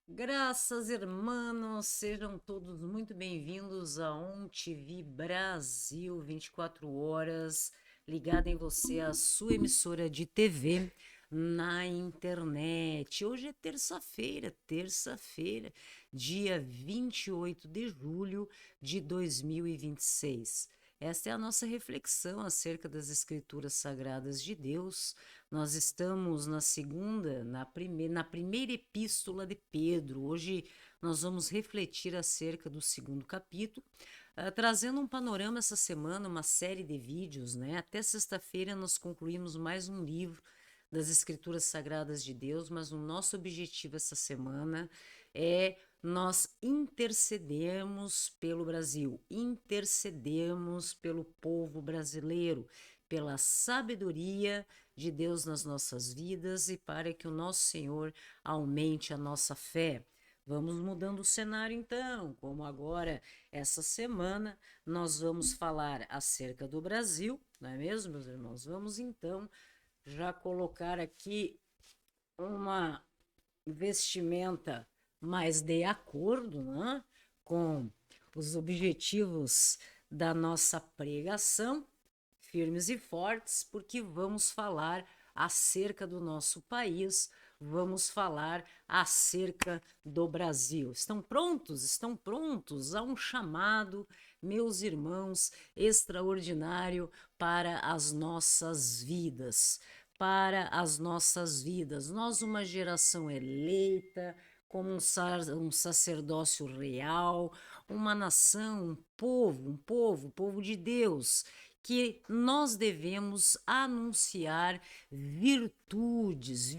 Graças, irmãos, sejam todos muito bem-vindos a ONTV Brasil, 24 horas, ligada em você, a sua emissora de TV na internet. Hoje é terça-feira, dia 28 de julho de 2026. Esta é a nossa reflexão acerca das Escrituras Sagradas de Deus. Nós estamos na primeira epístola de Pedro. Hoje nós vamos refletir acerca do segundo capítulo, trazendo um panorama essa semana, uma série de vídeos, né? Até sexta-feira nós concluímos mais um livro das Escrituras Sagradas de Deus, mas o nosso objetivo essa semana é nós intercedermos pelo Brasil, intercedermos pelo povo brasileiro, pela sabedoria de Deus nas nossas vidas e para que o nosso Senhor aumente a nossa fé. Vamos mudando o cenário então, como agora, essa semana, nós vamos falar acerca do Brasil, não é mesmo, meus irmãos? Vamos então já colocar aqui uma vestimenta mais de acordo, né, com os objetivos da nossa pregação, firmes e fortes, porque vamos falar acerca do nosso país, vamos falar acerca do Brasil. Estão prontos? Estão prontos a um chamado, meus irmãos, extraordinário para as nossas vidas. Para as nossas vidas. Nós, uma geração eleita, como um sacerdócio real, uma nação, povo de Deus, que nós devemos anunciar virtudes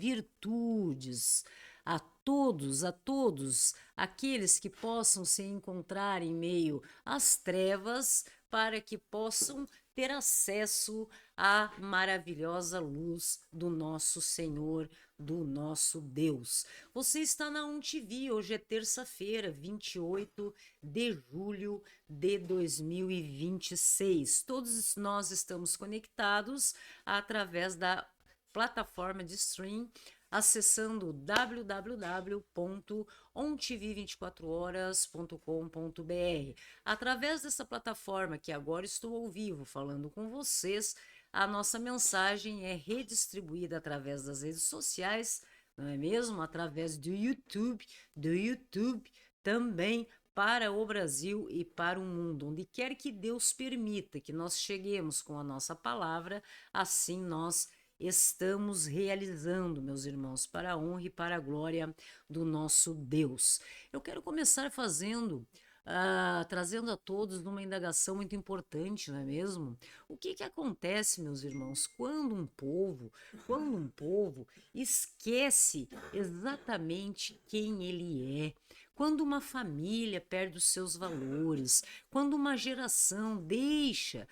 a todos aqueles que possam se encontrar em meio às trevas, para que possam ter acesso à maravilhosa luz do nosso Senhor, do nosso Deus. Você está na UNTV, hoje é terça-feira, 28 de julho de 2026. Todos nós estamos conectados através da plataforma de stream, acessando www.ontv24horas.com.br. Através dessa plataforma que agora estou ao vivo falando com vocês, a nossa mensagem é redistribuída através das redes sociais, não é mesmo? Através do YouTube também para o Brasil e para o mundo. Onde quer que Deus permita que nós cheguemos com a nossa palavra, assim nós estamos realizando, meus irmãos, para a honra e para a glória do nosso Deus. Eu quero começar trazendo a todos uma indagação muito importante, não é mesmo? O que que acontece, meus irmãos, quando um povo esquece exatamente quem ele é? Quando uma família perde os seus valores, quando uma geração deixa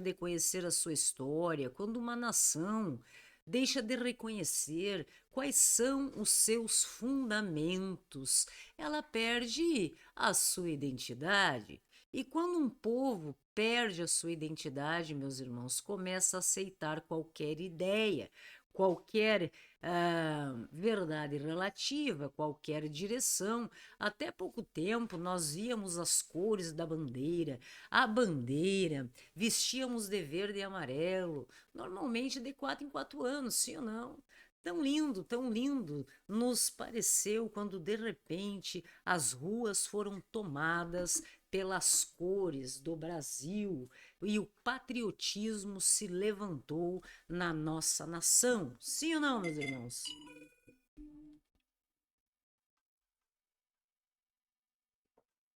de conhecer a sua história, quando uma nação deixa de reconhecer quais são os seus fundamentos, ela perde a sua identidade. E quando um povo perde a sua identidade, meus irmãos, começa a aceitar qualquer ideia, qualquer verdade relativa, qualquer direção. Até pouco tempo nós víamos as cores da bandeira, a bandeira, vestíamos de verde e amarelo, normalmente de 4 em 4 anos, sim ou não? Tão lindo nos pareceu quando de repente as ruas foram tomadas pelas cores do Brasil e o patriotismo se levantou na nossa nação. Sim ou não, meus irmãos?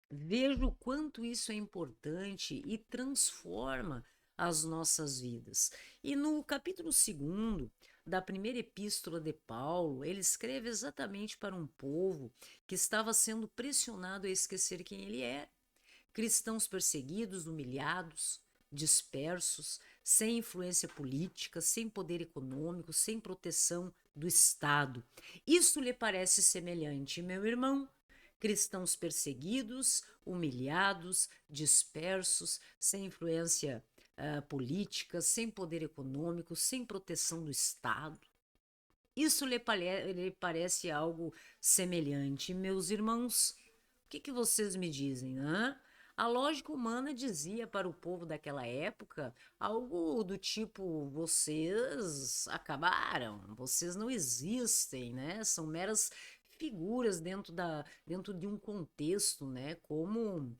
Vejo o quanto isso é importante e transforma as nossas vidas. E no capítulo segundo da primeira epístola de Paulo, ele escreve exatamente para um povo que estava sendo pressionado a esquecer quem ele era. Cristãos perseguidos, humilhados, dispersos, sem influência política, sem poder econômico, sem proteção do Estado. Isso lhe parece semelhante, meu irmão? Cristãos perseguidos, humilhados, dispersos, sem influência política, sem poder econômico, sem proteção do Estado. Isso lhe parece algo semelhante, meus irmãos? O que vocês me dizem, né? A lógica humana dizia para o povo daquela época algo do tipo: vocês acabaram, vocês não existem, né? São meras figuras dentro de um contexto, né? Como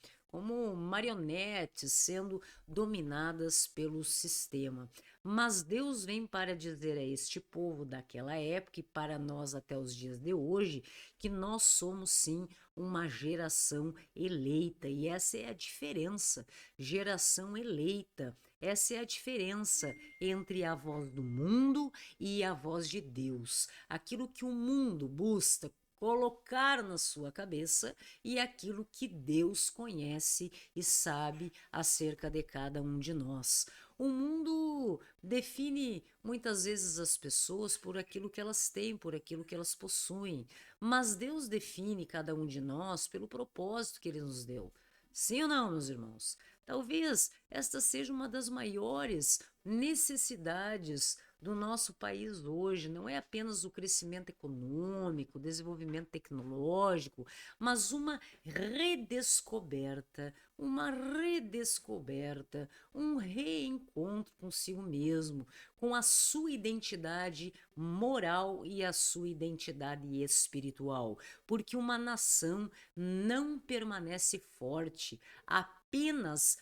marionetes sendo dominadas pelo sistema. Mas Deus vem para dizer a este povo daquela época e para nós até os dias de hoje que nós somos sim uma geração eleita, e essa é a diferença. Geração eleita. Essa é a diferença entre a voz do mundo e a voz de Deus. Aquilo que o mundo busca colocar na sua cabeça e aquilo que Deus conhece e sabe acerca de cada um de nós. O mundo define muitas vezes as pessoas por aquilo que elas têm, por aquilo que elas possuem, mas Deus define cada um de nós pelo propósito que Ele nos deu. Sim ou não, meus irmãos? Talvez esta seja uma das maiores necessidades do nosso país hoje. Não é apenas o crescimento econômico, o desenvolvimento tecnológico, mas uma redescoberta, um reencontro consigo mesmo, com a sua identidade moral e a sua identidade espiritual. Porque uma nação não permanece forte apenas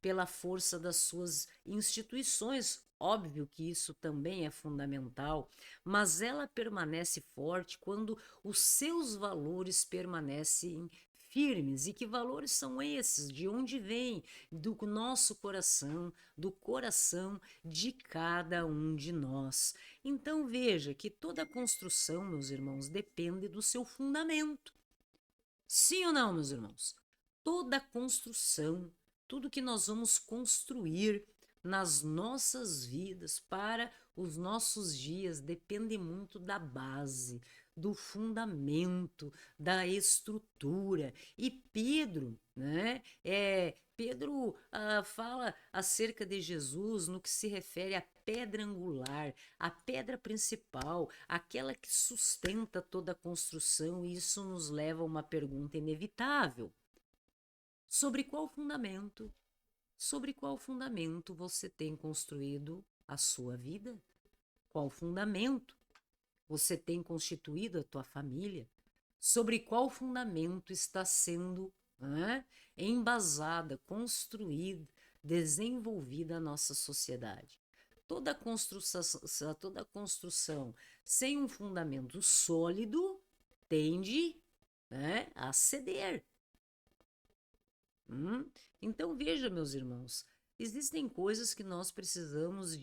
pela força das suas instituições. Óbvio que isso também é fundamental, mas ela permanece forte quando os seus valores permanecem firmes. E que valores são esses? De onde vem? Do nosso coração, do coração de cada um de nós. Então veja que toda construção, meus irmãos, depende do seu fundamento. Sim ou não, meus irmãos? Toda construção, tudo que nós vamos construir nas nossas vidas para os nossos dias depende muito da base, do fundamento, da estrutura. E Pedro, né? Pedro fala acerca de Jesus no que se refere à pedra angular, a pedra principal, aquela que sustenta toda a construção, e isso nos leva a uma pergunta inevitável. Sobre qual fundamento? Sobre qual fundamento você tem construído a sua vida? Qual fundamento você tem constituído a tua família? Sobre qual fundamento está sendo embasada, construída, desenvolvida a nossa sociedade? Toda construção sem um fundamento sólido tende a ceder. Então veja, meus irmãos, existem coisas que nós precisamos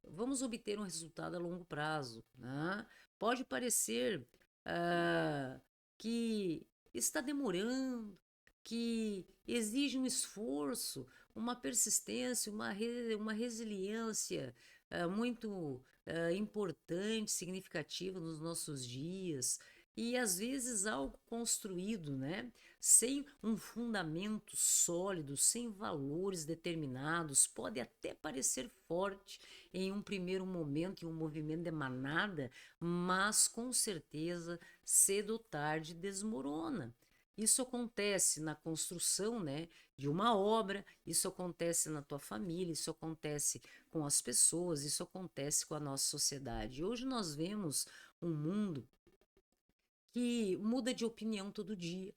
vamos obter um resultado a longo prazo, né? Pode parecer que está demorando, que exige um esforço, uma persistência, uma resiliência muito importante, significativa nos nossos dias. E às vezes algo construído, né? Sem um fundamento sólido, sem valores determinados, pode até parecer forte em um primeiro momento, em um movimento de manada, mas com certeza cedo ou tarde desmorona. Isso acontece na construção, né, de uma obra, isso acontece na tua família, isso acontece com as pessoas, isso acontece com a nossa sociedade. Hoje nós vemos um mundo que muda de opinião todo dia.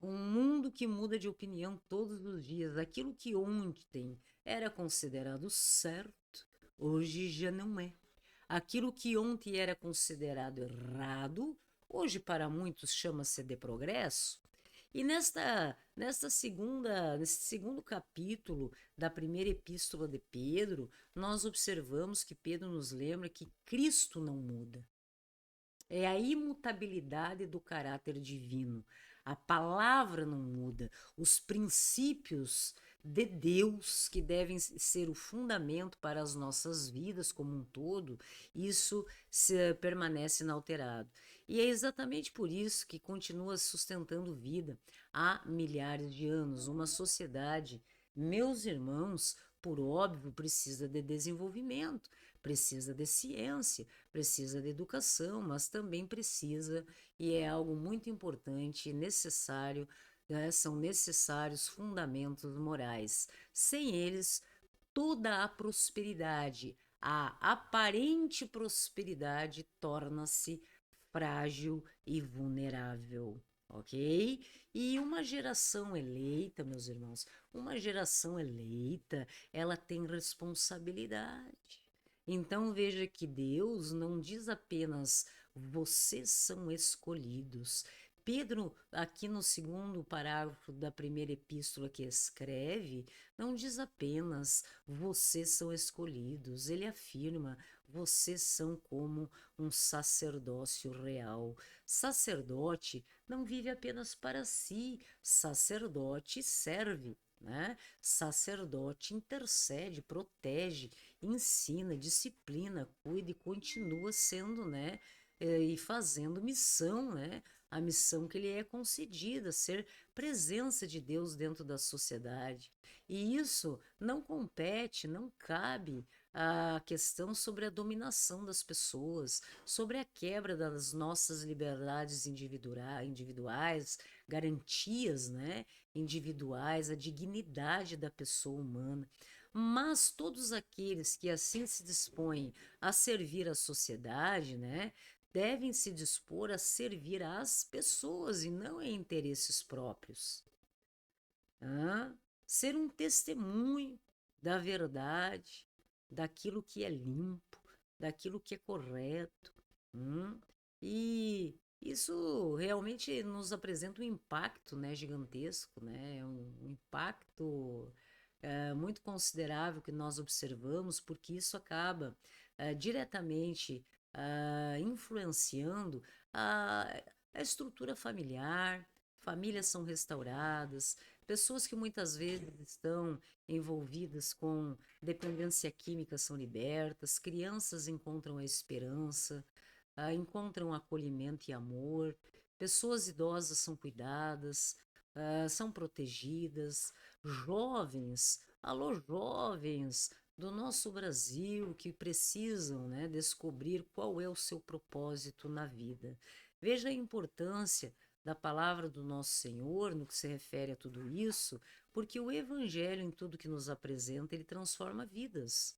Um mundo que muda de opinião todos os dias. Aquilo que ontem era considerado certo, hoje já não é. Aquilo que ontem era considerado errado, hoje para muitos chama-se de progresso. E nesse segundo capítulo da primeira epístola de Pedro, nós observamos que Pedro nos lembra que Cristo não muda. É a imutabilidade do caráter divino. A palavra não muda. Os princípios de Deus, que devem ser o fundamento para as nossas vidas como um todo, isso permanece inalterado. E é exatamente por isso que continua sustentando vida há milhares de anos. Uma sociedade, meus irmãos, por óbvio, precisa de desenvolvimento, precisa de ciência, precisa de educação, mas também precisa, e é algo muito importante e necessário, né, são necessários fundamentos morais. Sem eles, toda a prosperidade, a aparente prosperidade, torna-se frágil e vulnerável, ok? E uma geração eleita, meus irmãos, uma geração eleita, ela tem responsabilidade. Então veja que Deus não diz apenas vocês são escolhidos. Pedro, aqui no segundo parágrafo da primeira epístola que escreve, não diz apenas vocês são escolhidos, ele afirma vocês são como um sacerdócio real. Sacerdote não vive apenas para si, sacerdote serve. Né? Sacerdote intercede, protege, ensina, disciplina, cuida e continua sendo, né, e fazendo missão, né? A missão que lhe é concedida, ser presença de Deus dentro da sociedade. E isso não compete, não cabe a questão sobre a dominação das pessoas, sobre a quebra das nossas liberdades individuais, garantias, né, individuais, a dignidade da pessoa humana. Mas todos aqueles que assim se dispõem a servir a sociedade, né, devem se dispor a servir às pessoas e não a interesses próprios. Hã? Ser um testemunho da verdade, daquilo que é limpo, daquilo que é correto. hum? E isso realmente nos apresenta um impacto, né, gigantesco, né? Um impacto muito considerável que nós observamos, porque isso acaba diretamente influenciando a estrutura familiar, famílias são restauradas, pessoas que muitas vezes estão envolvidas com dependência química são libertas, crianças encontram a esperança, encontram acolhimento e amor, pessoas idosas são cuidadas, são protegidas, jovens, alô jovens do nosso Brasil que precisam, né, descobrir qual é o seu propósito na vida. Veja a importância da palavra do nosso Senhor no que se refere a tudo isso, porque o Evangelho, em tudo que nos apresenta, ele transforma vidas.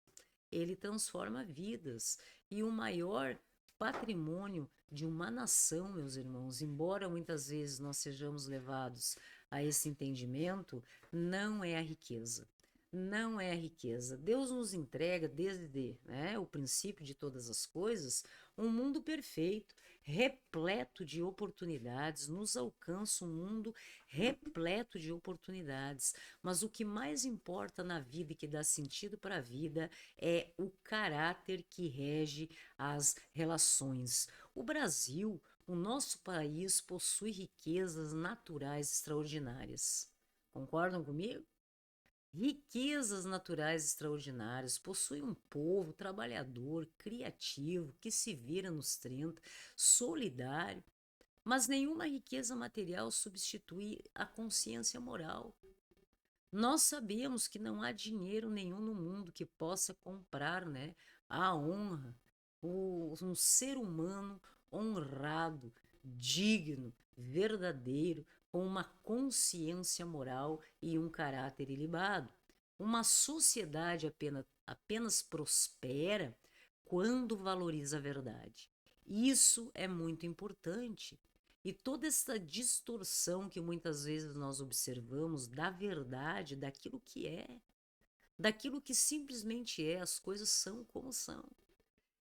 Ele transforma vidas. E o maior patrimônio de uma nação, meus irmãos, embora muitas vezes nós sejamos levados a esse entendimento, não é a riqueza. Não é a riqueza. Deus nos entrega desde, né, o princípio de todas as coisas um mundo perfeito, repleto de oportunidades, nos alcança um mundo repleto de oportunidades. Mas o que mais importa na vida e que dá sentido para a vida é o caráter que rege as relações. O Brasil, o nosso país, possui riquezas naturais extraordinárias. Concordam comigo? Riquezas naturais extraordinárias, possui um povo trabalhador, criativo, que se vira nos 30, solidário, mas nenhuma riqueza material substitui a consciência moral. Nós sabemos que não há dinheiro nenhum no mundo que possa comprar, né, a honra, um ser humano honrado, digno, verdadeiro, com uma consciência moral e um caráter ilibado. Uma sociedade apenas prospera quando valoriza a verdade. Isso é muito importante. E toda essa distorção que muitas vezes nós observamos da verdade, daquilo que simplesmente é, as coisas são como são.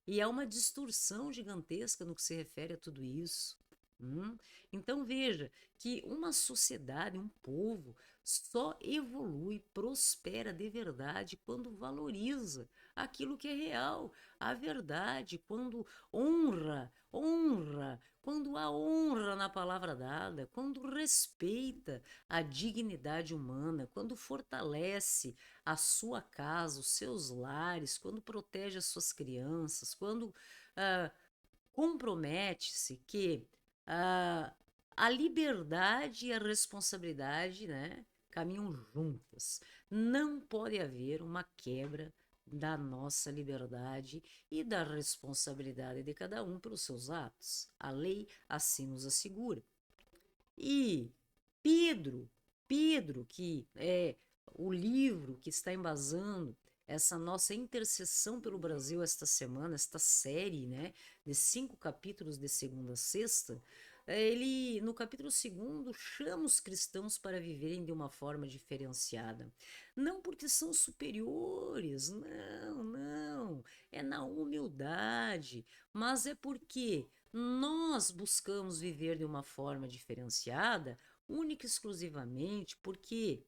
E há uma distorção gigantesca no que se refere a tudo isso. hum? Então veja que uma sociedade, um povo, só evolui, prospera de verdade quando valoriza aquilo que é real, a verdade, quando honra, quando há honra na palavra dada, quando respeita a dignidade humana, quando fortalece a sua casa, os seus lares, quando protege as suas crianças, quando ah, compromete-se que ah, a liberdade e a responsabilidade, né, caminham juntas. não pode haver uma quebra da nossa liberdade e da responsabilidade de cada um pelos seus atos. A lei assim nos assegura. E Pedro, Pedro, que é o livro que está embasando essa nossa intercessão pelo Brasil esta semana, esta série, né, de 5 capítulos de segunda a sexta, ele, no capítulo segundo, chama os cristãos para viverem de uma forma diferenciada. Não porque são superiores, não, não. É na humildade, mas é porque nós buscamos viver de uma forma diferenciada, única e exclusivamente porque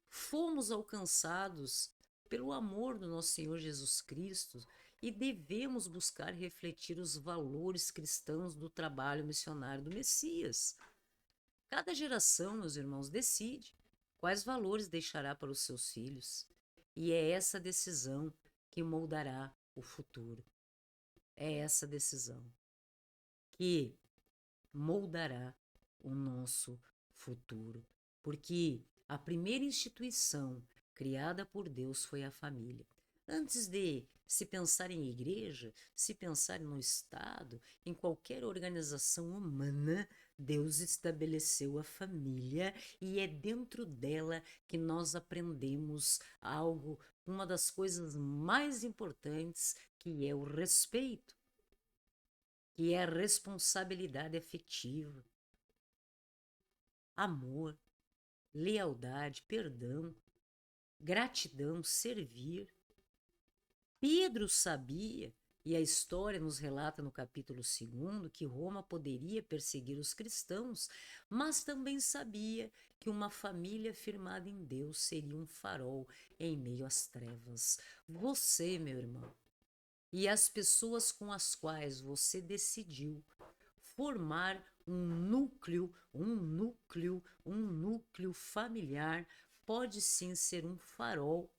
fomos alcançados pelo amor do nosso Senhor Jesus Cristo e devemos buscar refletir os valores cristãos do trabalho missionário do Messias. Cada geração, meus irmãos, decide quais valores deixará para os seus filhos, e é essa decisão que moldará o futuro. É essa decisão que moldará o nosso futuro, porque a primeira instituição criada por Deus foi a família. Antes de se pensar em igreja, se pensar no Estado, em qualquer organização humana, Deus estabeleceu a família e é dentro dela que nós aprendemos algo, uma das coisas mais importantes, que é o respeito, que é a responsabilidade afetiva, amor, lealdade, perdão, gratidão, servir. Pedro sabia, e a história nos relata no capítulo 2, que Roma poderia perseguir os cristãos, mas também sabia que uma família firmada em Deus seria um farol em meio às trevas. Você, meu irmão, e as pessoas com as quais você decidiu formar um núcleo familiar pode sim ser um farol,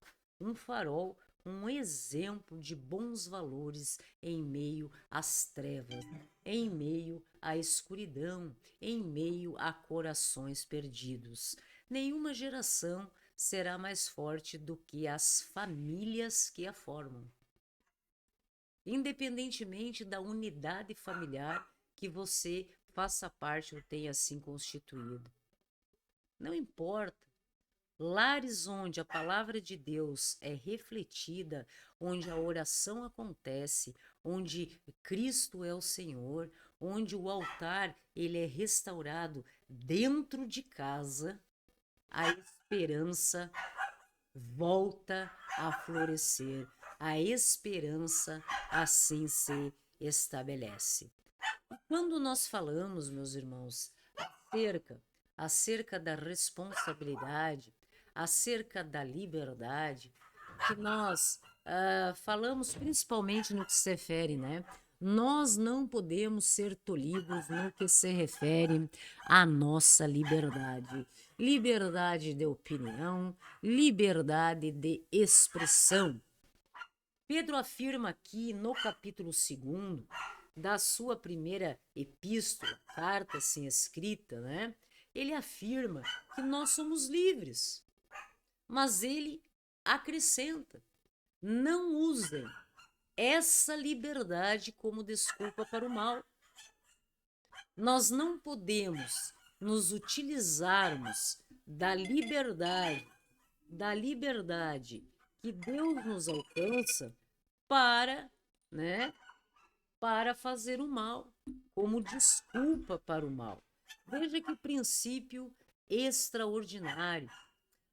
um exemplo de bons valores em meio às trevas, em meio à escuridão, em meio a corações perdidos. Nenhuma geração será mais forte do que as famílias que a formam, independentemente da unidade familiar que você faça parte ou tenha assim constituído. Não importa. Lares onde a palavra de Deus é refletida, onde a oração acontece, onde Cristo é o Senhor, onde o altar ele é restaurado dentro de casa, a esperança volta a florescer, a esperança assim se estabelece. Quando nós falamos, meus irmãos, acerca da responsabilidade, acerca da liberdade, que nós falamos principalmente no que se refere, né? Nós não podemos ser tolhidos no que se refere à nossa liberdade. Liberdade de opinião, liberdade de expressão. Pedro afirma aqui no capítulo 2 da sua primeira epístola, carta assim escrita, né? Ele afirma que nós somos livres, mas ele acrescenta: não usem essa liberdade como desculpa para o mal. Nós não podemos nos utilizarmos da liberdade que Deus nos alcança para, né, para fazer o mal, como desculpa para o mal. Veja que princípio extraordinário.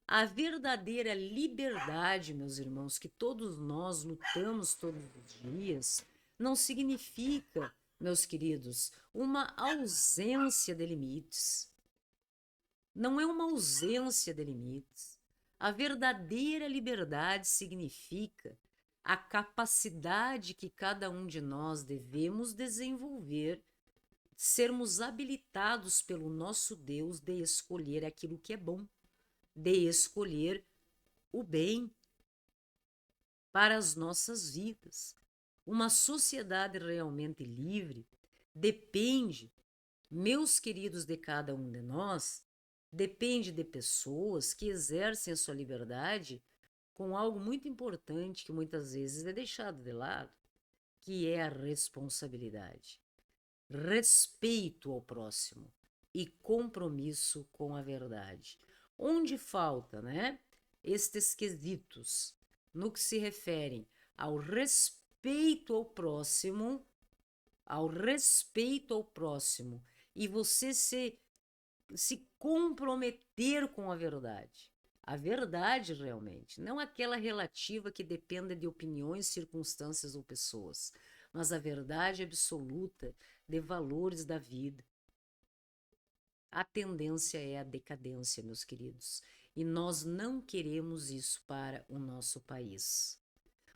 A verdadeira liberdade, meus irmãos, que todos nós lutamos todos os dias, não significa, meus queridos, uma ausência de limites. Não é uma ausência de limites. A verdadeira liberdade significa a capacidade que cada um de nós devemos desenvolver, sermos habilitados pelo nosso Deus de escolher aquilo que é bom, de escolher o bem para as nossas vidas. Uma sociedade realmente livre depende, meus queridos, de cada um de nós, depende de pessoas que exercem a sua liberdade com algo muito importante que muitas vezes é deixado de lado, que é a responsabilidade, respeito ao próximo e compromisso com a verdade. Onde falta, né, estes quesitos no que se referem ao respeito ao próximo e você se comprometer com a verdade. A verdade realmente, não aquela relativa que dependa de opiniões, circunstâncias ou pessoas, mas a verdade absoluta de valores da vida. A tendência é a decadência, meus queridos, e nós não queremos isso para o nosso país.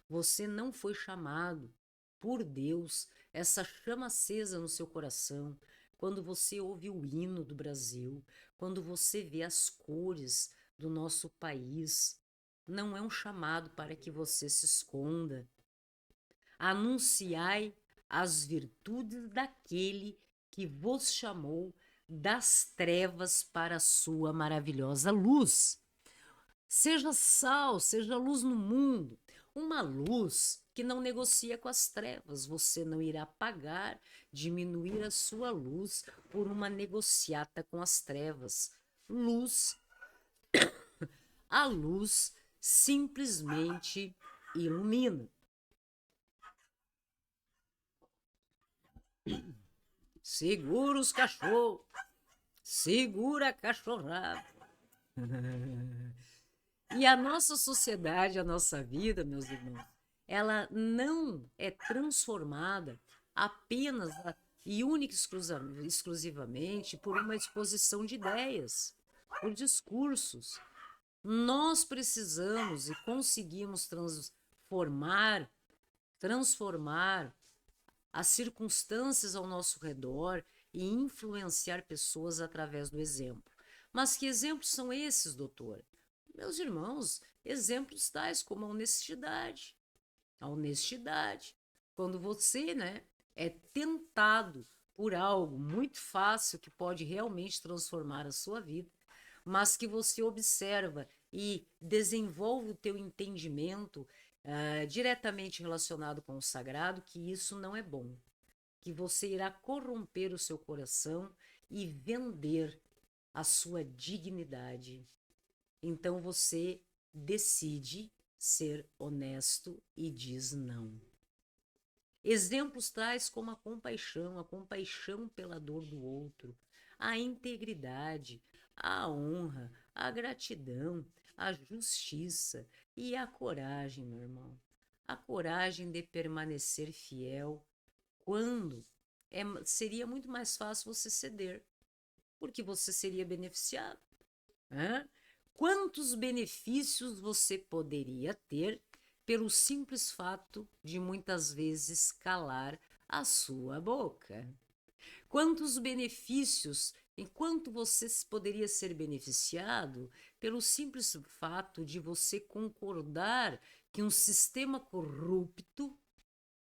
Você não foi chamado por Deus, essa chama acesa no seu coração, quando você ouve o hino do Brasil, quando você vê as cores do nosso país, não é um chamado para que você se esconda. Anunciai as virtudes daquele que vos chamou das trevas para a sua maravilhosa luz. Seja sal, seja luz no mundo. Uma luz que não negocia com as trevas. Você não irá pagar, diminuir a sua luz por uma negociata com as trevas. Luz, a luz simplesmente ilumina. Segura os cachorros, segura a cachorrada. E a nossa sociedade, a nossa vida, meus irmãos, ela não é transformada apenas e única e exclusivamente por uma exposição de ideias, por discursos. Nós precisamos e conseguimos transformar as circunstâncias ao nosso redor e influenciar pessoas através do exemplo. Mas que exemplos são esses, doutor? Meus irmãos, exemplos tais como a honestidade. A honestidade. Quando você, né, é tentado por algo muito fácil que pode realmente transformar a sua vida, mas que você observa e desenvolve o teu entendimento diretamente relacionado com o sagrado, que isso não é bom, que você irá corromper o seu coração e vender a sua dignidade. Então você decide ser honesto e diz não. Exemplos tais como a compaixão pela dor do outro, a integridade, a honra, a gratidão, a justiça e a coragem, meu irmão. A coragem de permanecer fiel quando seria muito mais fácil você ceder, porque você seria beneficiado. Né? Quantos benefícios você poderia ter pelo simples fato de muitas vezes calar a sua boca? Quantos benefícios, enquanto você poderia ser beneficiado pelo simples fato de você concordar que um sistema corrupto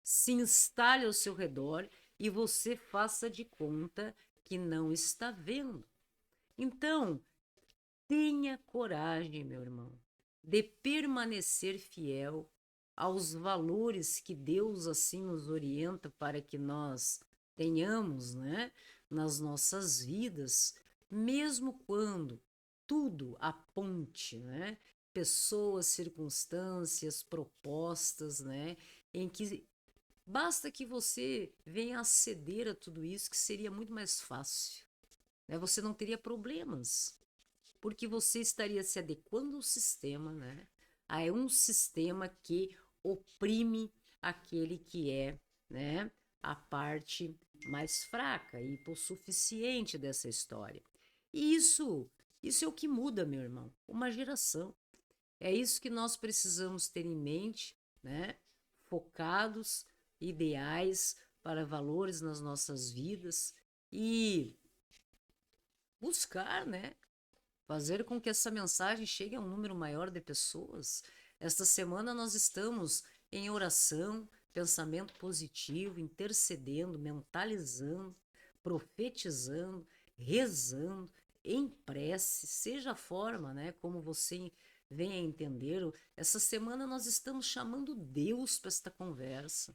se instale ao seu redor e você faça de conta que não está vendo. Então, tenha coragem, meu irmão, de permanecer fiel aos valores que Deus assim nos orienta para que nós tenhamos, né, nas nossas vidas, mesmo quando tudo aponte, né, pessoas, circunstâncias, propostas, né, em que basta que você venha a ceder a tudo isso, que seria muito mais fácil, né? Você não teria problemas, porque você estaria se adequando ao sistema, né? A um sistema que oprime aquele que é, né, a parte mais fraca e hipossuficiente dessa história. E isso é o que muda, meu irmão, uma geração. É isso que nós precisamos ter em mente, né? Focados, ideais para valores nas nossas vidas e buscar, né, fazer com que essa mensagem chegue a um número maior de pessoas. Esta semana nós estamos em oração, pensamento positivo, intercedendo, mentalizando, profetizando, rezando, em prece, seja a forma, né, como você venha a entender. Essa semana nós estamos chamando Deus para esta conversa,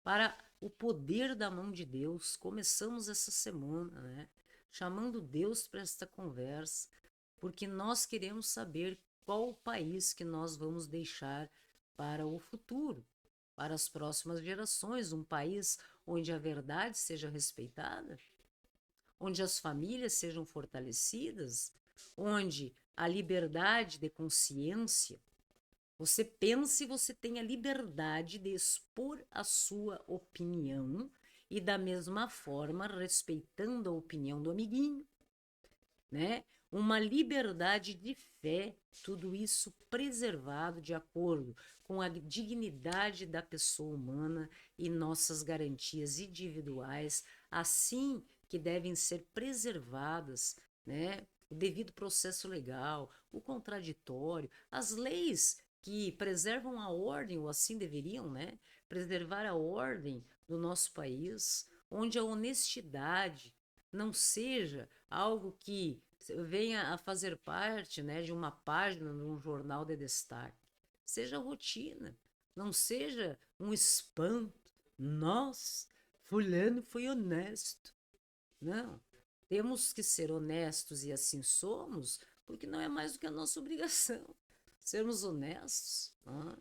para o poder da mão de Deus. Começamos essa semana, né, chamando Deus para esta conversa, porque nós queremos saber qual o país que nós vamos deixar para o futuro, para as próximas gerações, um país onde a verdade seja respeitada, onde as famílias sejam fortalecidas, onde a liberdade de consciência, você pense e você tenha liberdade de expor a sua opinião e da mesma forma respeitando a opinião do amiguinho, né? Uma liberdade de fé, tudo isso preservado de acordo com a dignidade da pessoa humana e nossas garantias individuais, assim que devem ser preservadas, né? O devido processo legal, o contraditório, as leis que preservam a ordem, ou assim deveriam, né? Preservar a ordem do nosso país, onde a honestidade não seja algo que venha a fazer parte, né, de uma página de um jornal de destaque. Seja rotina, não seja um espanto. Nós, fulano foi honesto. Não, temos que ser honestos e assim somos, porque não é mais do que a nossa obrigação. Sermos honestos, né?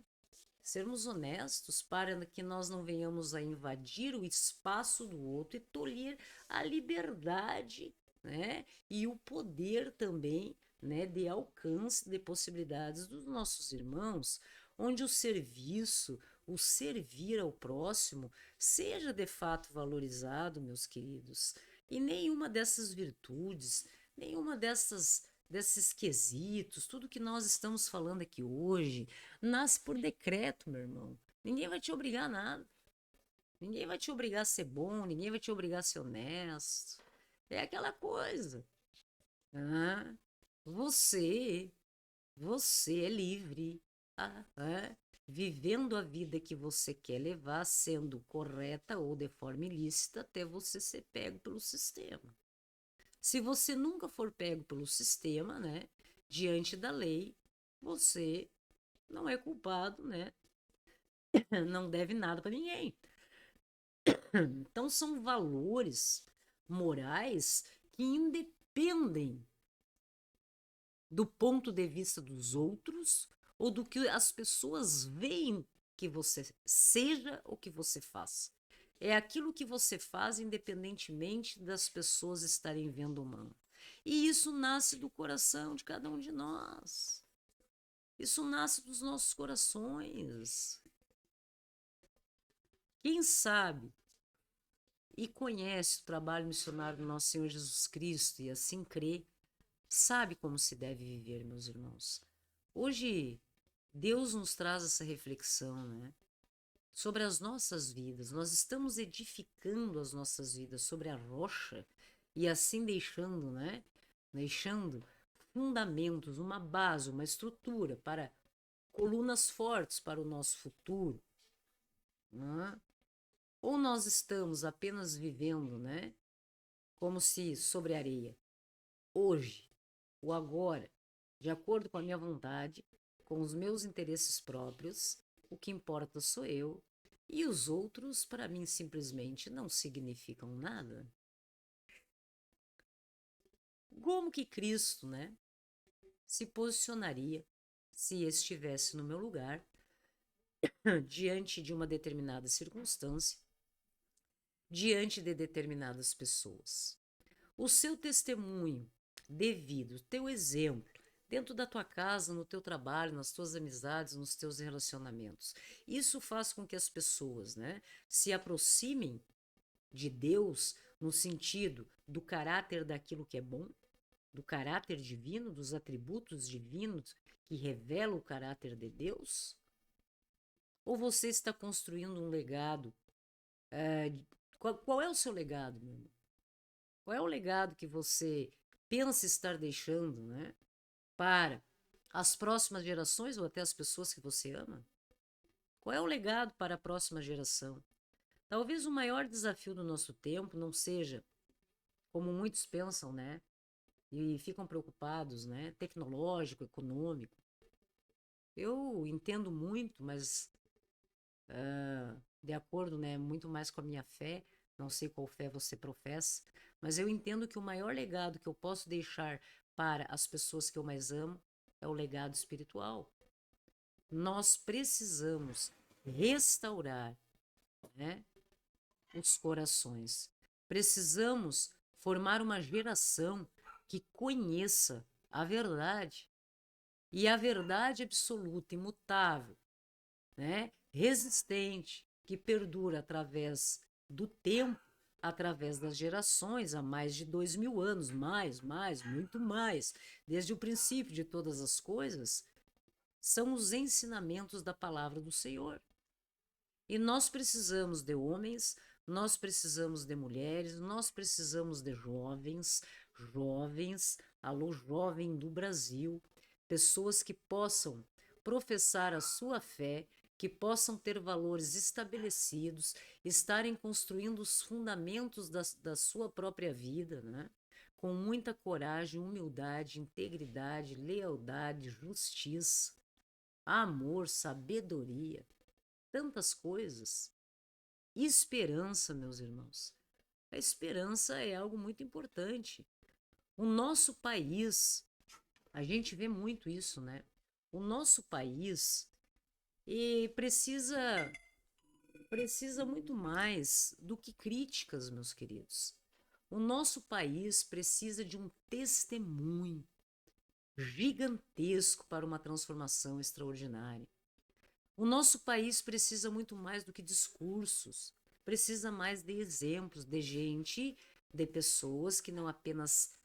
Sermos honestos para que nós não venhamos a invadir o espaço do outro e tolher a liberdade, né? E o poder também, né, de alcance de possibilidades dos nossos irmãos, onde o serviço, o servir ao próximo, seja de fato valorizado, meus queridos. E nenhuma dessas virtudes, nenhuma desses quesitos, tudo que nós estamos falando aqui hoje, nasce por decreto, meu irmão. Ninguém vai te obrigar a nada. Ninguém vai te obrigar a ser bom, ninguém vai te obrigar a ser honesto. É aquela coisa. Ah, você, você é livre. Vivendo a vida que você quer levar, sendo correta ou de forma ilícita, até você ser pego pelo sistema. Se você nunca for pego pelo sistema, né, diante da lei, você não é culpado, né? Não deve nada para ninguém. Então são valores morais que independem do ponto de vista dos outros ou do que as pessoas veem que você seja ou que você faça. É aquilo que você faz independentemente das pessoas estarem vendo ou não. E isso nasce do coração de cada um de nós. Isso nasce dos nossos corações. Quem sabe e conhece o trabalho missionário do nosso Senhor Jesus Cristo e assim crê, sabe como se deve viver, meus irmãos. Hoje, Deus nos traz essa reflexão, né? Sobre as nossas vidas. Nós estamos edificando as nossas vidas sobre a rocha e assim deixando, né? Deixando fundamentos, uma base, uma estrutura para colunas fortes para o nosso futuro, né? Ou nós estamos apenas vivendo, né? Como se sobre areia. Hoje, o agora, de acordo com a minha vontade, com os meus interesses próprios, o que importa sou eu, e os outros, para mim, simplesmente não significam nada. Como que Cristo, né, se posicionaria se estivesse no meu lugar, diante de uma determinada circunstância, diante de determinadas pessoas? O seu testemunho devido, o teu exemplo, dentro da tua casa, no teu trabalho, nas tuas amizades, nos teus relacionamentos. Isso faz com que as pessoas, né, se aproximem de Deus no sentido do caráter daquilo que é bom, do caráter divino, dos atributos divinos que revelam o caráter de Deus? Ou você está construindo um legado? Qual é o seu legado, meu irmão? Qual é o legado que você pensa estar deixando, né, para as próximas gerações ou até as pessoas que você ama? Qual é o legado para a próxima geração? Talvez o maior desafio do nosso tempo não seja, como muitos pensam, né, e ficam preocupados, né? Tecnológico, econômico. Eu entendo muito, mas de acordo, né, muito mais com a minha fé, não sei qual fé você professa, mas eu entendo que o maior legado que eu posso deixar para as pessoas que eu mais amo é o legado espiritual. Nós precisamos restaurar, né, os corações. Precisamos formar uma geração que conheça a verdade e a verdade absoluta, imutável, né? Resistente, que perdura através do tempo, através das gerações, há mais de 2000 anos, muito mais, desde o princípio de todas as coisas, são os ensinamentos da palavra do Senhor. E nós precisamos de homens, nós precisamos de mulheres, nós precisamos de jovens, alô jovem do Brasil, pessoas que possam professar a sua fé, que possam ter valores estabelecidos, estarem construindo os fundamentos da sua própria vida, né? Com muita coragem, humildade, integridade, lealdade, justiça, amor, sabedoria, tantas coisas. E esperança, meus irmãos. A esperança é algo muito importante. O nosso país, a gente vê muito isso, né? O nosso país precisa muito mais do que críticas, meus queridos. O nosso país precisa de um testemunho gigantesco para uma transformação extraordinária. O nosso país precisa muito mais do que discursos, precisa mais de exemplos, de gente, de pessoas que não apenas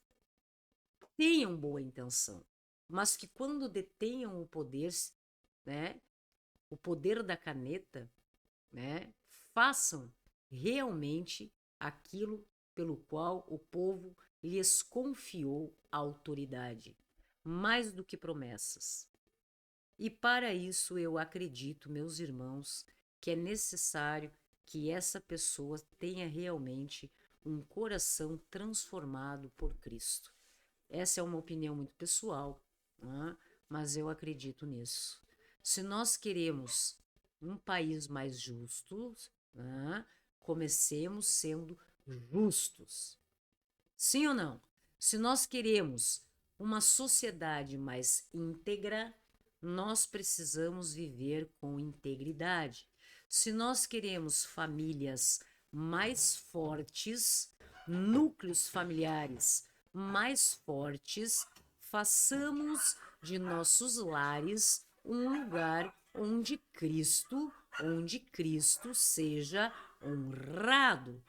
tenham boa intenção, mas que quando detenham o poder, né, o poder da caneta, né, façam realmente aquilo pelo qual o povo lhes confiou a autoridade, mais do que promessas. E para isso eu acredito, meus irmãos, que é necessário que essa pessoa tenha realmente um coração transformado por Cristo. Essa é uma opinião muito pessoal, né? Mas eu acredito nisso. Se nós queremos um país mais justo, né? Comecemos sendo justos. Sim ou não? Se nós queremos uma sociedade mais íntegra, nós precisamos viver com integridade. Se nós queremos famílias mais fortes, núcleos familiares mais fortes, façamos de nossos lares um lugar onde Cristo seja honrado.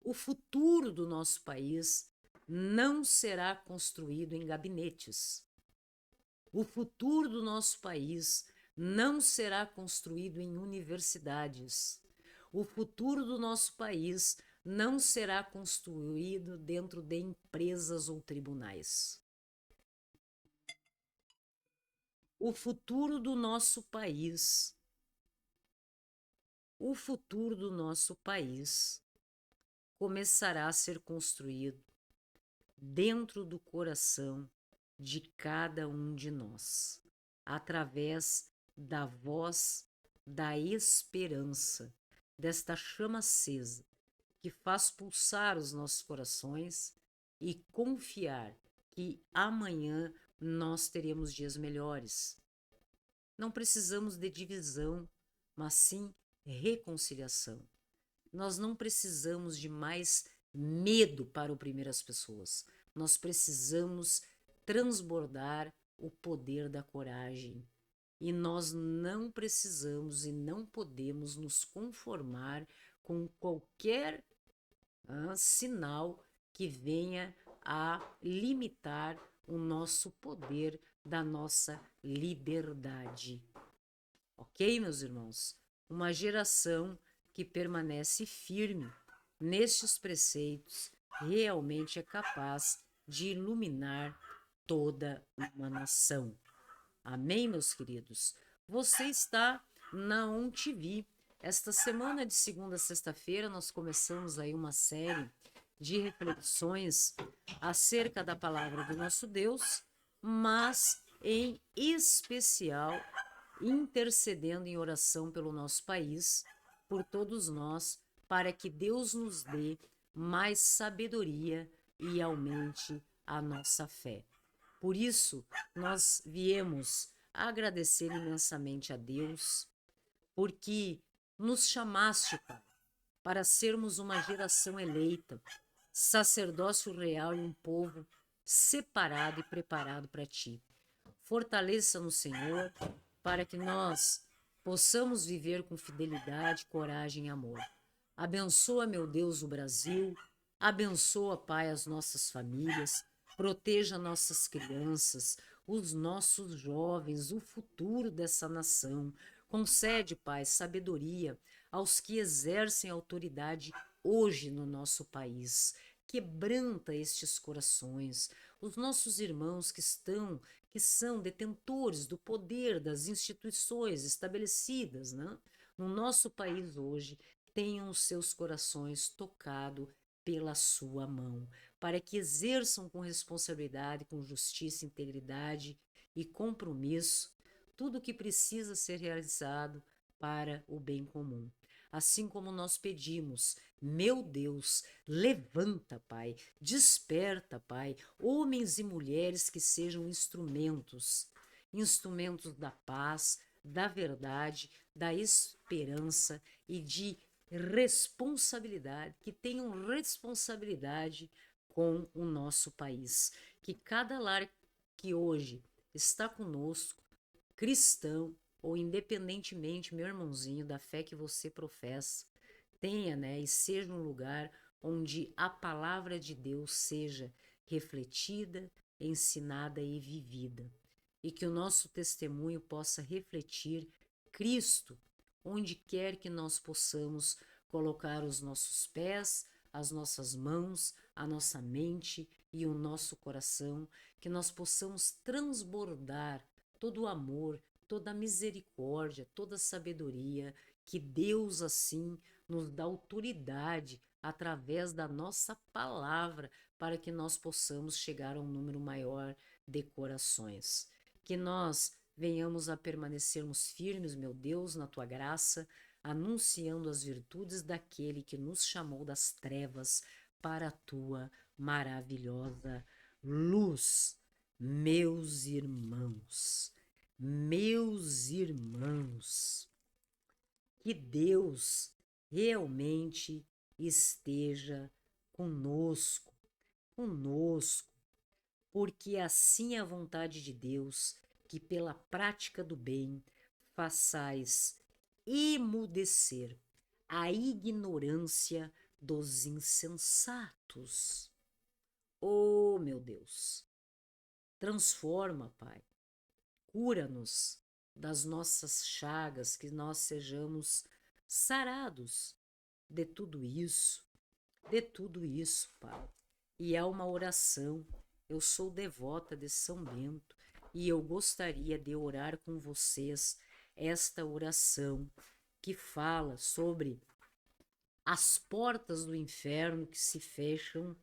O futuro do nosso país não será construído em gabinetes. O futuro do nosso país não será construído em universidades. O futuro do nosso país não será construído dentro de empresas ou tribunais. O futuro do nosso país, começará a ser construído dentro do coração de cada um de nós, através da voz da esperança, desta chama acesa que faz pulsar os nossos corações e confiar que amanhã nós teremos dias melhores. Não precisamos de divisão, mas sim reconciliação. Nós não precisamos de mais medo para oprimir as pessoas. Nós precisamos transbordar o poder da coragem. E nós não precisamos e não podemos nos conformar com qualquer sinal que venha a limitar o nosso poder da nossa liberdade. Ok, meus irmãos? Uma geração que permanece firme nestes preceitos realmente é capaz de iluminar toda uma nação. Amém, meus queridos? Você está na ONTV. Esta semana de segunda a sexta-feira nós começamos aí uma série de reflexões acerca da palavra do nosso Deus, mas em especial intercedendo em oração pelo nosso país, por todos nós, para que Deus nos dê mais sabedoria e aumente a nossa fé. Por isso, nós viemos agradecer imensamente a Deus, porque nos chamaste, Pai, para sermos uma geração eleita, sacerdócio real e um povo separado e preparado para Ti. Fortaleça-nos, Senhor, para que nós possamos viver com fidelidade, coragem e amor. Abençoa, meu Deus, o Brasil, abençoa, Pai, as nossas famílias, proteja nossas crianças, os nossos jovens, o futuro dessa nação. Concede, Pai, sabedoria aos que exercem autoridade hoje no nosso país. Quebranta estes corações, os nossos irmãos que são detentores do poder das instituições estabelecidas, né, no nosso país hoje, tenham os seus corações tocados pela sua mão, para que exerçam com responsabilidade, com justiça, integridade e compromisso tudo o que precisa ser realizado para o bem comum. Assim como nós pedimos, meu Deus, levanta, Pai, desperta, Pai, homens e mulheres que sejam instrumentos da paz, da verdade, da esperança e de responsabilidade, que tenham responsabilidade com o nosso país. Que cada lar que hoje está conosco, cristão ou independentemente, meu irmãozinho, da fé que você professa, tenha, né, e seja um lugar onde a palavra de Deus seja refletida, ensinada e vivida. E que o nosso testemunho possa refletir Cristo, onde quer que nós possamos colocar os nossos pés, as nossas mãos, a nossa mente e o nosso coração, que nós possamos transbordar todo o amor, toda a misericórdia, toda a sabedoria, que Deus assim nos dá autoridade através da nossa palavra para que nós possamos chegar a um número maior de corações. Que nós venhamos a permanecermos firmes, meu Deus, na tua graça, anunciando as virtudes daquele que nos chamou das trevas para a tua maravilhosa luz. Meus irmãos, que Deus realmente esteja conosco, porque assim é a vontade de Deus, que pela prática do bem façais emudecer a ignorância dos insensatos. Oh, meu Deus, transforma, Pai, cura-nos das nossas chagas, que nós sejamos sarados de tudo isso, Pai. E é uma oração. Eu sou devota de São Bento e eu gostaria de orar com vocês esta oração que fala sobre as portas do inferno que se fecham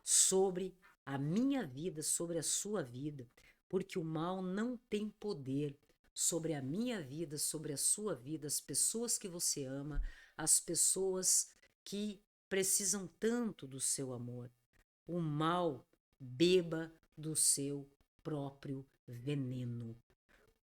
sobre a minha vida, sobre a sua vida, porque o mal não tem poder sobre a minha vida, sobre a sua vida, as pessoas que você ama, as pessoas que precisam tanto do seu amor. O mal beba do seu próprio veneno.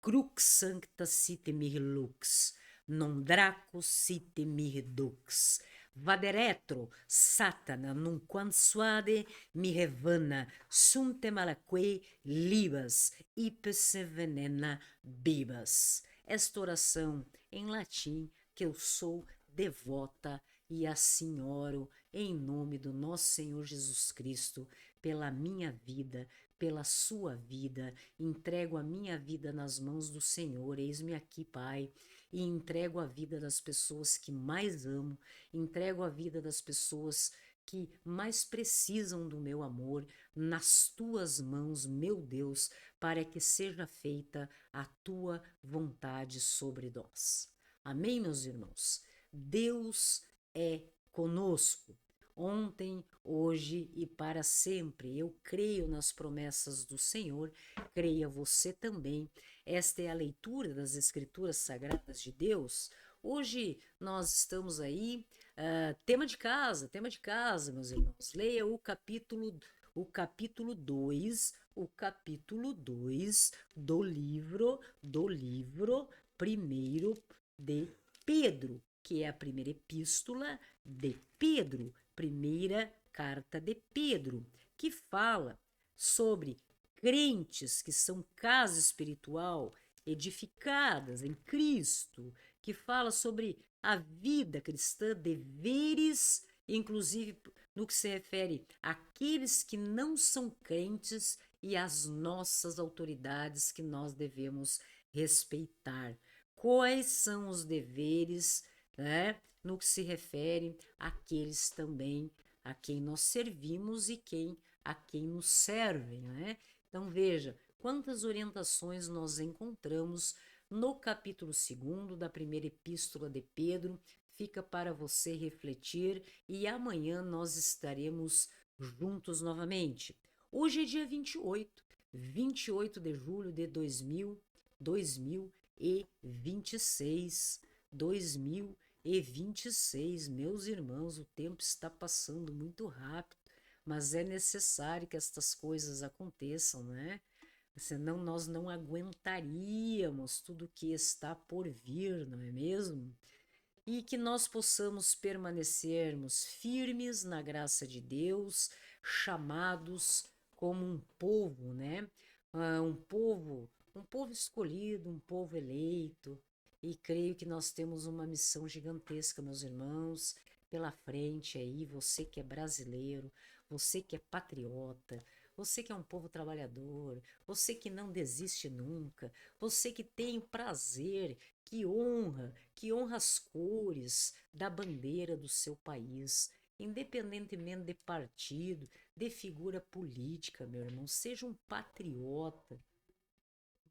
Crux sancta site mihi lux, non draco site mihi dux. Vaderetro, Satana, nunquam suade mihi vana, sunte malaque libas, ipse venena bibas. Esta oração em latim, que eu sou devota e assim oro em nome do nosso Senhor Jesus Cristo, pela minha vida, pela sua vida, entrego a minha vida nas mãos do Senhor, eis-me aqui, Pai, e entrego a vida das pessoas que mais amo, entrego a vida das pessoas que mais precisam do meu amor nas tuas mãos, meu Deus, para que seja feita a tua vontade sobre nós. Amém, meus irmãos? Deus é conosco. ontem, hoje e para sempre. Eu creio nas promessas do Senhor, creia você também. Esta é a leitura das Escrituras Sagradas de Deus. Hoje nós estamos aí, tema de casa, meus irmãos. Leia o capítulo 2 do livro primeiro de Pedro, que é a primeira epístola de Pedro, primeira carta de Pedro, que fala sobre crentes que são casa espiritual edificadas em Cristo, que fala sobre a vida cristã, deveres, inclusive no que se refere àqueles que não são crentes e às nossas autoridades que nós devemos respeitar. Quais são os deveres, né, no que se refere àqueles também a quem nós servimos e a quem nos servem, né? Então veja quantas orientações nós encontramos no capítulo 2 da primeira epístola de Pedro. Fica para você refletir e amanhã nós estaremos juntos novamente. Hoje é dia 28 de julho de 2026, 2026, meus irmãos, o tempo está passando muito rápido, mas é necessário que estas coisas aconteçam, né? Senão nós não aguentaríamos tudo que está por vir, não é mesmo? E que nós possamos permanecermos firmes na graça de Deus, chamados como um povo, né? Um povo escolhido, um povo eleito. E creio que nós temos uma missão gigantesca, meus irmãos, pela frente aí, você que é brasileiro, você que é patriota, você que é um povo trabalhador, você que não desiste nunca, você que tem o prazer, que honra as cores da bandeira do seu país, independentemente de partido, de figura política, meu irmão, seja um patriota.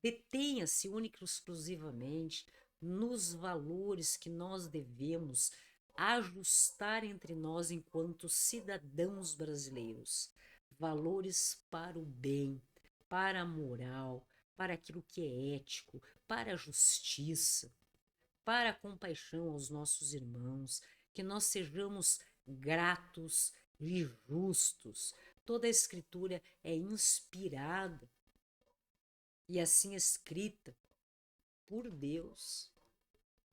Detenha-se única e exclusivamente nos valores que nós devemos ajustar entre nós enquanto cidadãos brasileiros. Valores para o bem, para a moral, para aquilo que é ético, para a justiça, para a compaixão aos nossos irmãos, que nós sejamos gratos e justos. Toda a Escritura é inspirada e assim escrita por Deus,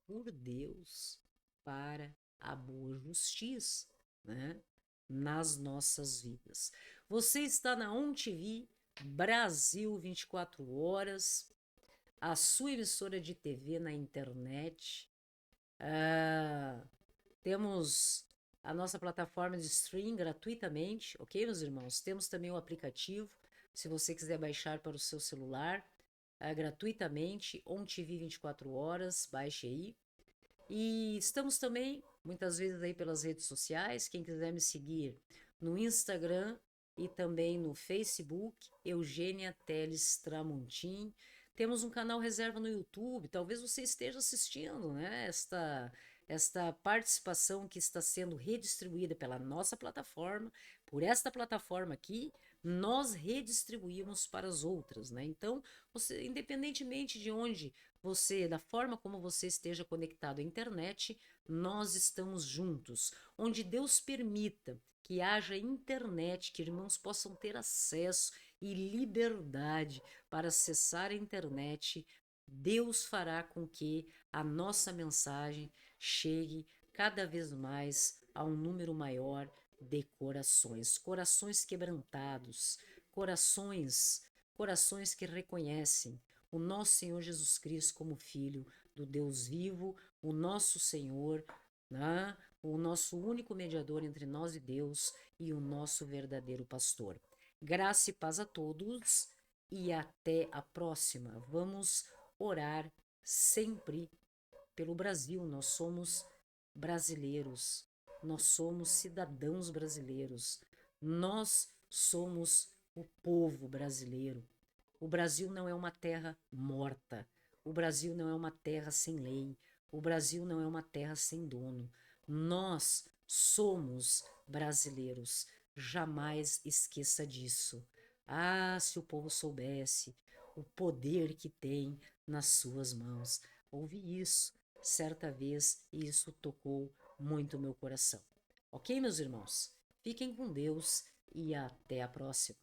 por Deus, para a boa justiça, né? Nas nossas vidas. Você está na ON TV Brasil 24 horas, a sua emissora de TV na internet. Temos a nossa plataforma de stream gratuitamente, ok, meus irmãos? Temos também o aplicativo, se você quiser baixar para o seu celular, gratuitamente, ON TV 24 horas, baixe aí. E estamos também, muitas vezes, aí pelas redes sociais. Quem quiser me seguir no Instagram e também no Facebook, Eugênia Teles Tramontim. Temos um canal reserva no YouTube, talvez você esteja assistindo, né? Esta participação que está sendo redistribuída pela nossa plataforma, por esta plataforma aqui, nós redistribuímos para as outras, né? Então, você, independentemente de onde você, da forma como você esteja conectado à internet, nós estamos juntos. Onde Deus permita que haja internet, que irmãos possam ter acesso e liberdade para acessar a internet, Deus fará com que a nossa mensagem chegue cada vez mais a um número maior de corações, corações quebrantados, corações que reconhecem o nosso Senhor Jesus Cristo como Filho do Deus vivo, o nosso Senhor, né? O nosso único mediador entre nós e Deus e o nosso verdadeiro pastor. Graça e paz a todos e até a próxima. Vamos orar sempre pelo Brasil. Nós somos brasileiros, nós somos cidadãos brasileiros, nós somos o povo brasileiro. O Brasil não é uma terra morta, o Brasil não é uma terra sem lei, o Brasil não é uma terra sem dono. Nós somos brasileiros. Jamais esqueça disso. Ah, se o povo soubesse o poder que tem nas suas mãos. Ouvi isso certa vez e isso tocou muito o meu coração. Ok, meus irmãos? Fiquem com Deus e até a próxima.